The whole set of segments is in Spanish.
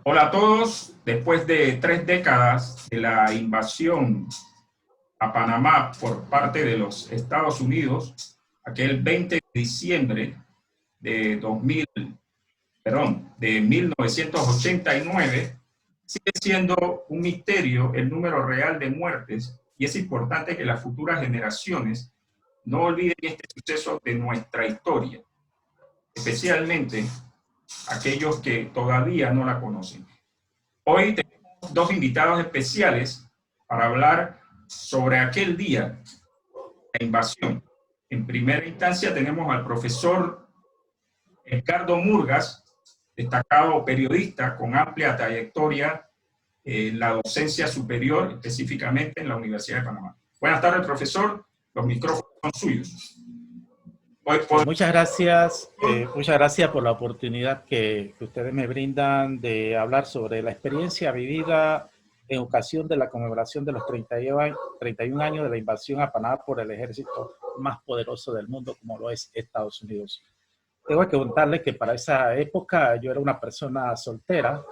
Hola a todos. Después de 3 décadas de la invasión a Panamá por parte de los Estados Unidos, aquel 20 de diciembre de 1989, sigue siendo un misterio el número real de muertes y es importante que las futuras generaciones no olviden este suceso de nuestra historia, especialmente aquellos que todavía no la conocen. Hoy tenemos dos invitados especiales para hablar sobre aquel día, la invasión. En primera instancia tenemos al profesor Edgardo Murgas, destacado periodista con amplia trayectoria en la docencia superior, específicamente en la Universidad de Panamá. Buenas tardes, profesor. Los micrófonos son suyos. Muchas gracias por la oportunidad que ustedes me brindan de hablar sobre la experiencia vivida en ocasión de la conmemoración de los 31 años de la invasión a Panamá por el ejército más poderoso del mundo, como lo es Estados Unidos. Tengo que contarles que para esa época yo era una persona soltera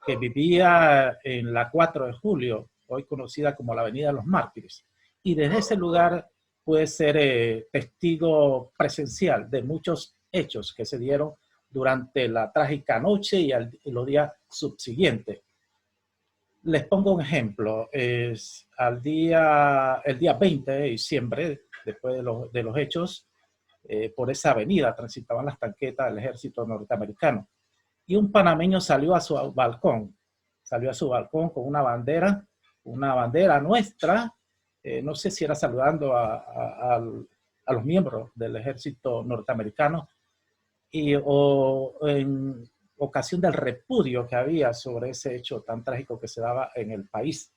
que vivía en la 4 de julio, hoy conocida como la Avenida de los Mártires, y desde ese lugar puede ser testigo presencial de muchos hechos que se dieron durante la trágica noche y los días subsiguientes. Les pongo un ejemplo. El día 20 de diciembre, después de los hechos, por esa avenida transitaban las tanquetas del ejército norteamericano. Y un panameño salió a su balcón con una bandera nuestra, no sé si era saludando a los miembros del ejército norteamericano, o en ocasión del repudio que había sobre ese hecho tan trágico que se daba en el país.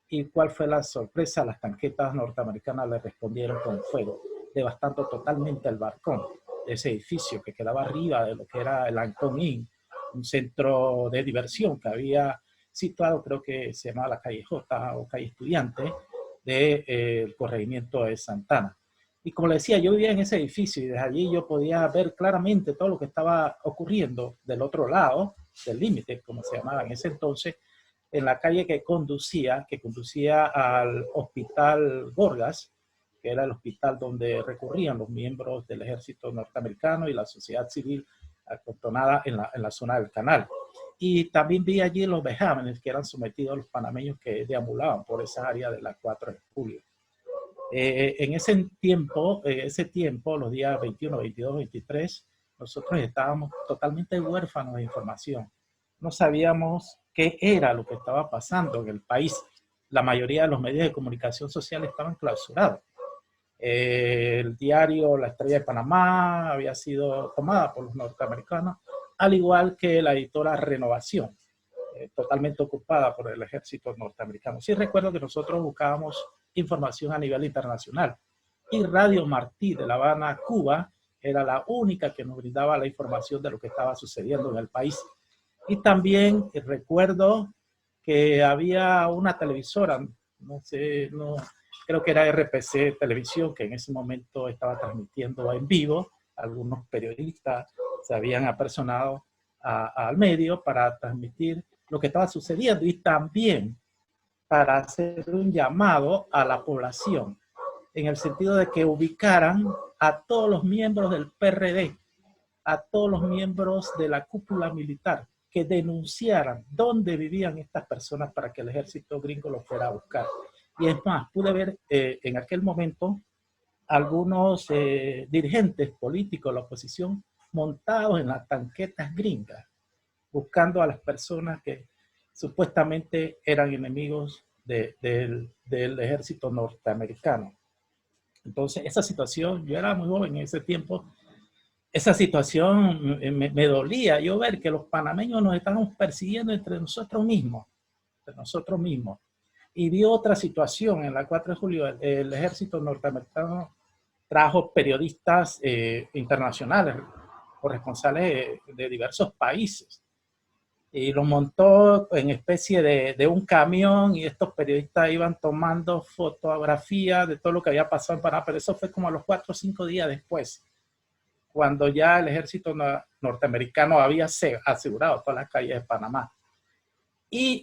¿Y cuál fue la sorpresa? Las tanquetas norteamericanas le respondieron con fuego, devastando totalmente el balcón de ese edificio que quedaba arriba de lo que era el Ancon Inn, un centro de diversión que había situado, creo que se llamaba la calle J o calle Estudiante del corregimiento de Santana. Y como le decía, yo vivía en ese edificio y desde allí yo podía ver claramente todo lo que estaba ocurriendo del otro lado del límite, como se llamaba en ese entonces, en la calle que conducía al Hospital Gorgas, que era el hospital donde recurrían los miembros del ejército norteamericano y la sociedad civil acantonada en la zona del canal. Y también vi allí los vejámenes que eran sometidos a los panameños que deambulaban por esa área de la 4 de julio. En ese tiempo, los días 21, 22, 23, nosotros estábamos totalmente huérfanos de información. No sabíamos qué era lo que estaba pasando en el país. La mayoría de los medios de comunicación social estaban clausurados. El diario La Estrella de Panamá había sido tomada por los norteamericanos, al igual que la editora Renovación, totalmente ocupada por el ejército norteamericano. Sí recuerdo que nosotros buscábamos información a nivel internacional y Radio Martí de La Habana, Cuba, era la única que nos brindaba la información de lo que estaba sucediendo en el país. Y también recuerdo que había una televisora, no sé, creo que era RPC Televisión, que en ese momento estaba transmitiendo en vivo. Algunos periodistas se habían apersonado al medio para transmitir lo que estaba sucediendo y también para hacer un llamado a la población en el sentido de que ubicaran a todos los miembros del PRD, a todos los miembros de la cúpula militar, que denunciaran dónde vivían estas personas para que el ejército gringo los fuera a buscar. Y es más, pude ver en aquel momento algunos dirigentes políticos de la oposición montados en las tanquetas gringas, buscando a las personas que supuestamente eran enemigos del ejército norteamericano. Entonces, esa situación, yo era muy joven en ese tiempo, esa situación me dolía yo ver que los panameños nos estábamos persiguiendo entre nosotros mismos. Y vi otra situación en la 4 de julio, el ejército norteamericano trajo periodistas internacionales, corresponsales de diversos países, y los montó en especie de un camión y estos periodistas iban tomando fotografías de todo lo que había pasado en Panamá, pero eso fue como a los 4 o 5 días después, cuando ya el ejército norteamericano había asegurado todas las calles de Panamá. Y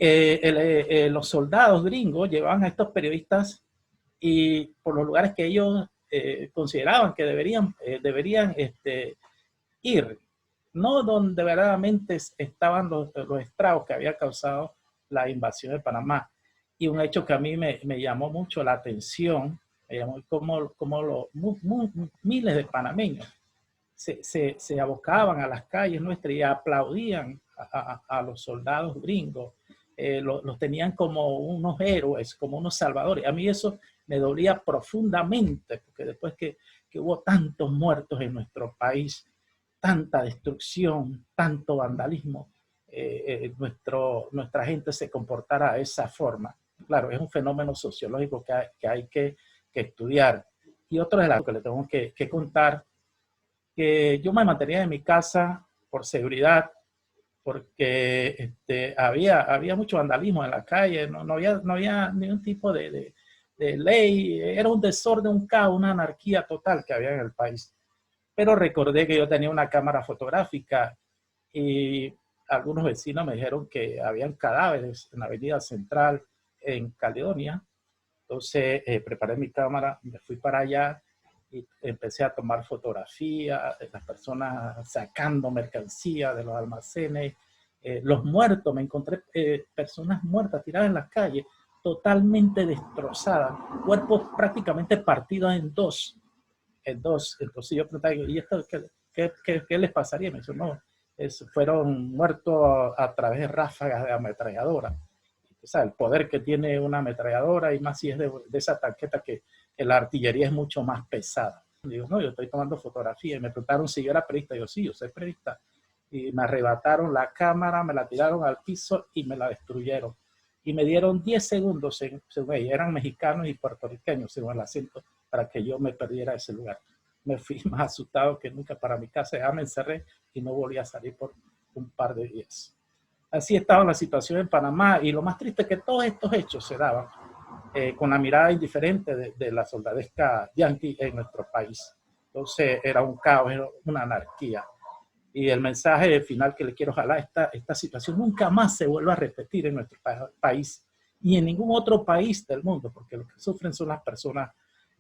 los soldados gringos llevaban a estos periodistas y por los lugares que ellos consideraban que deberían ir, no donde verdaderamente estaban los estragos que había causado la invasión de Panamá. Y un hecho que a mí me llamó mucho la atención, me llamó como miles de panameños se abocaban a las calles nuestras y aplaudían a los soldados gringos. Los tenían como unos héroes, como unos salvadores. A mí eso me dolía profundamente, porque después que hubo tantos muertos en nuestro país, tanta destrucción, tanto vandalismo, nuestra gente se comportara de esa forma. Claro, es un fenómeno sociológico que hay que estudiar. Y otro de las que le tengo que contar, que yo me mantenía en mi casa por seguridad, porque había mucho vandalismo en la calle, no había ningún tipo de ley, era un desorden, un caos, una anarquía total que había en el país. Pero recordé que yo tenía una cámara fotográfica y algunos vecinos me dijeron que habían cadáveres en la Avenida Central en Caledonia. Entonces preparé mi cámara, me fui para allá y empecé a tomar fotografías de las personas sacando mercancía de los almacenes, los muertos, me encontré personas muertas tiradas en las calles, totalmente destrozadas, cuerpos prácticamente partidos en dos. Entonces yo preguntaba, ¿y esto qué les pasaría? Me dijo, no, fueron muertos a través de ráfagas de ametralladora. O sea, el poder que tiene una ametralladora, y más si es de esa tanqueta que la artillería es mucho más pesada. Digo, no, yo estoy tomando fotografía. Y me preguntaron si yo era periodista. Yo, sí, yo soy periodista. Y me arrebataron la cámara, me la tiraron al piso y me la destruyeron. Y me dieron 10 segundos, según ellos, eran mexicanos y puertorriqueños, según el acento, para que yo me perdiera ese lugar. Me fui más asustado que nunca para mi casa. Ya me encerré y no volví a salir por un par de días. Así estaba la situación en Panamá, y lo más triste es que todos estos hechos se daban con la mirada indiferente de la soldadesca yanqui en nuestro país. Entonces era un caos, era una anarquía. Y el mensaje final que le quiero jalar, esta situación nunca más se vuelva a repetir en nuestro país y en ningún otro país del mundo, porque los que sufren son las personas,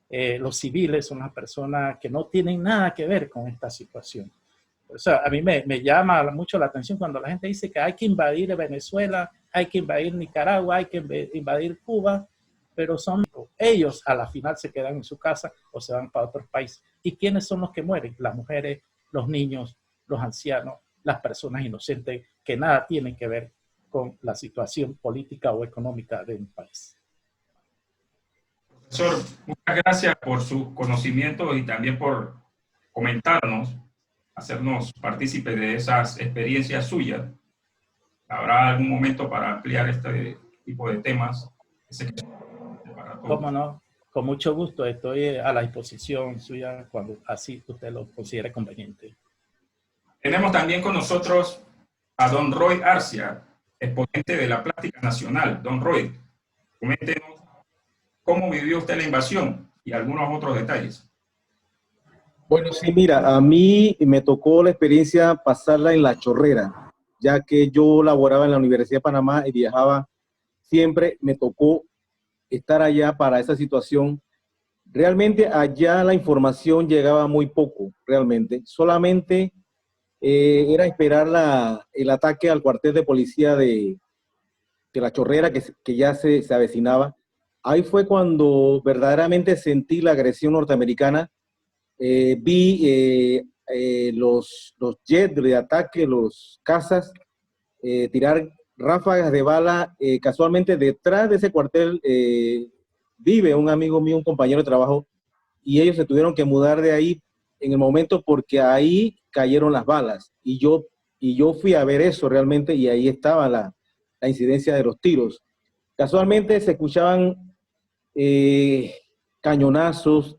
los civiles, son las personas que no tienen nada que ver con esta situación. O sea, a mí me llama mucho la atención cuando la gente dice que hay que invadir Venezuela, hay que invadir Nicaragua, hay que invadir Cuba, pero son ellos a la final se quedan en su casa o se van para otros países. ¿Y quiénes son los que mueren? Las mujeres, los niños, los ancianos, las personas inocentes que nada tienen que ver con la situación política o económica de un país. Profesor, muchas gracias por sus conocimientos y también por comentarnos, hacernos partícipes de esas experiencias suyas. Habrá algún momento para ampliar este tipo de temas. ¿Cómo no? Con mucho gusto, estoy a la disposición suya cuando así usted lo considere conveniente. Tenemos también con nosotros a don Roy Arcia, exponente de la Plástica Nacional. Don Roy, coméntenos cómo vivió usted la invasión y algunos otros detalles. Bueno, sí, mira, a mí me tocó la experiencia pasarla en La Chorrera, ya que yo laboraba en la Universidad de Panamá y viajaba siempre, me tocó estar allá para esa situación. Realmente allá la información llegaba muy poco, realmente. Solamente era esperar el ataque al cuartel de policía de La Chorrera, que ya se avecinaba. Ahí fue cuando verdaderamente sentí la agresión norteamericana. Vi los jets de ataque, los cazas, tirar ráfagas de bala. Casualmente detrás de ese cuartel vive un amigo mío, un compañero de trabajo, y ellos se tuvieron que mudar de ahí en el momento porque ahí cayeron las balas. Y yo fui a ver eso realmente, y ahí estaba la incidencia de los tiros. Casualmente se escuchaban cañonazos.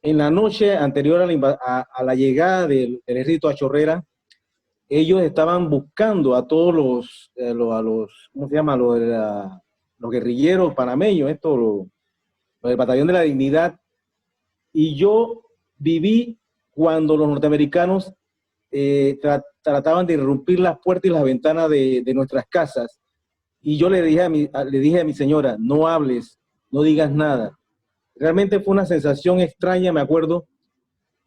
En la noche anterior a la llegada del ejército a Chorrera, ellos estaban buscando a todos los ¿cómo se llama? Los guerrilleros panameños, los del Batallón de la Dignidad. Y yo viví cuando los norteamericanos trataban de irrumpir las puertas y las ventanas de nuestras casas. Y yo le dije a mi señora, no hables, no digas nada. Realmente fue una sensación extraña, me acuerdo.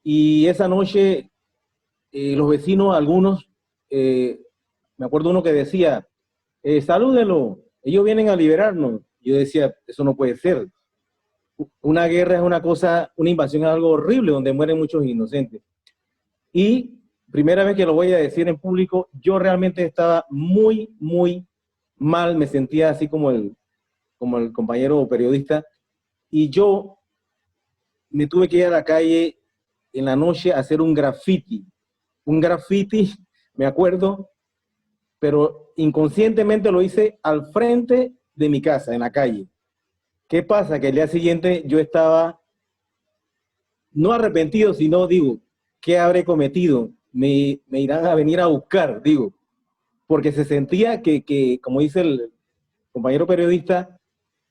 Y esa noche, los vecinos, algunos, me acuerdo uno que decía, salúdenlo, ellos vienen a liberarnos. Yo decía, eso no puede ser. Una guerra es una cosa, una invasión es algo horrible, donde mueren muchos inocentes. Y primera vez que lo voy a decir en público, yo realmente estaba muy, muy mal, me sentía así como el compañero periodista, y yo me tuve que ir a la calle en la noche a hacer un graffiti, me acuerdo, pero inconscientemente lo hice al frente de mi casa, en la calle. ¿Qué pasa? Que el día siguiente yo estaba, no arrepentido, sino digo, ¿qué habré cometido? Me irán a venir a buscar, digo, porque se sentía que como dice el compañero periodista,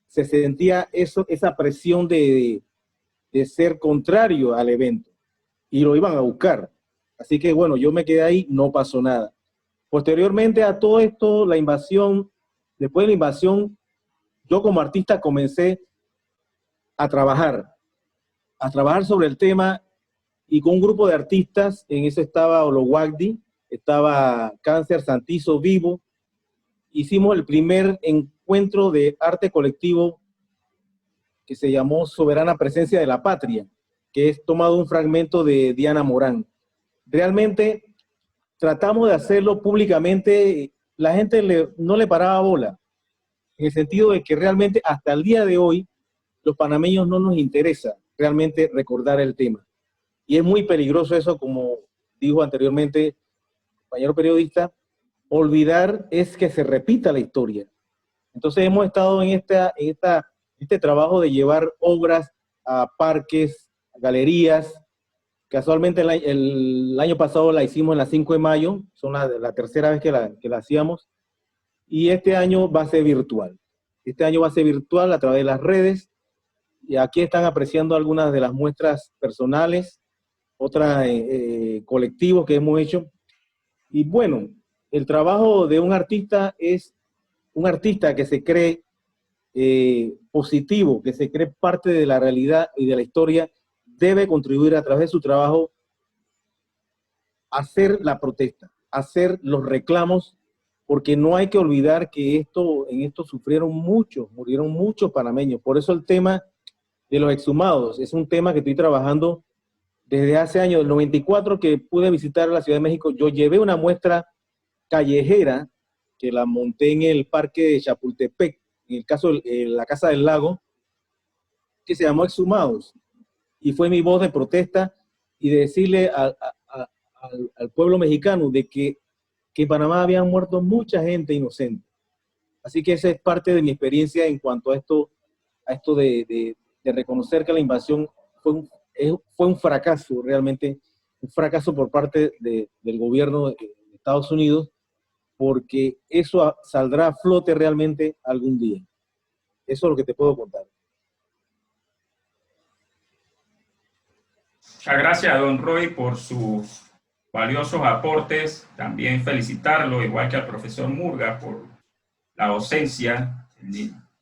se sentía esa presión de ser contrario al evento, y lo iban a buscar. Así que bueno, yo me quedé ahí, no pasó nada. Posteriormente a todo esto, la invasión, después de la invasión, yo como artista comencé a trabajar sobre el tema, y con un grupo de artistas. En eso estaba Olowagdi, estaba Cáncer, Santizo, Vivo. Hicimos el primer encuentro de arte colectivo que se llamó Soberana Presencia de la Patria, que es tomado un fragmento de Diana Morán. Realmente tratamos de hacerlo públicamente, la gente no le paraba bola, en el sentido de que realmente hasta el día de hoy los panameños no nos interesa realmente recordar el tema. Y es muy peligroso eso, como dijo anteriormente el compañero periodista, olvidar es que se repita la historia. Entonces hemos estado en este trabajo de llevar obras a parques, a galerías. Casualmente el año pasado la hicimos en la 5 de mayo, son la tercera vez que la hacíamos, y este año va a ser virtual. Este año va a ser virtual a través de las redes, y aquí están apreciando algunas de las muestras personales, otras colectivos que hemos hecho. Y bueno, el trabajo de un artista es un artista que se cree positivo, que se cree parte de la realidad y de la historia, debe contribuir a través de su trabajo a hacer la protesta, a hacer los reclamos, porque no hay que olvidar que en esto murieron muchos panameños. Por eso el tema de los exhumados es un tema que estoy trabajando desde hace años. El 94 que pude visitar la Ciudad de México, yo llevé una muestra callejera que la monté en el parque de Chapultepec, en el caso de la Casa del Lago, que se llamó Exhumados. Y fue mi voz de protesta y de decirle al pueblo mexicano de que en Panamá habían muerto mucha gente inocente. Así que esa es parte de mi experiencia en cuanto a esto de reconocer que la invasión fue un fracaso, realmente, un fracaso por parte del gobierno de Estados Unidos, porque eso saldrá a flote realmente algún día. Eso es lo que te puedo contar. Muchas gracias, don Roy, por sus valiosos aportes. También felicitarlo, igual que al profesor Murga, por la docencia.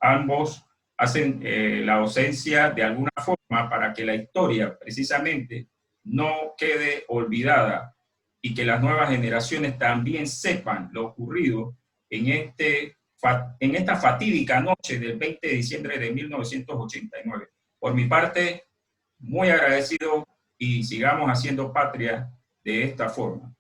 Ambos hacen la docencia de alguna forma para que la historia, precisamente, no quede olvidada y que las nuevas generaciones también sepan lo ocurrido en esta fatídica noche del 20 de diciembre de 1989. Por mi parte, muy agradecido, y sigamos haciendo patria de esta forma.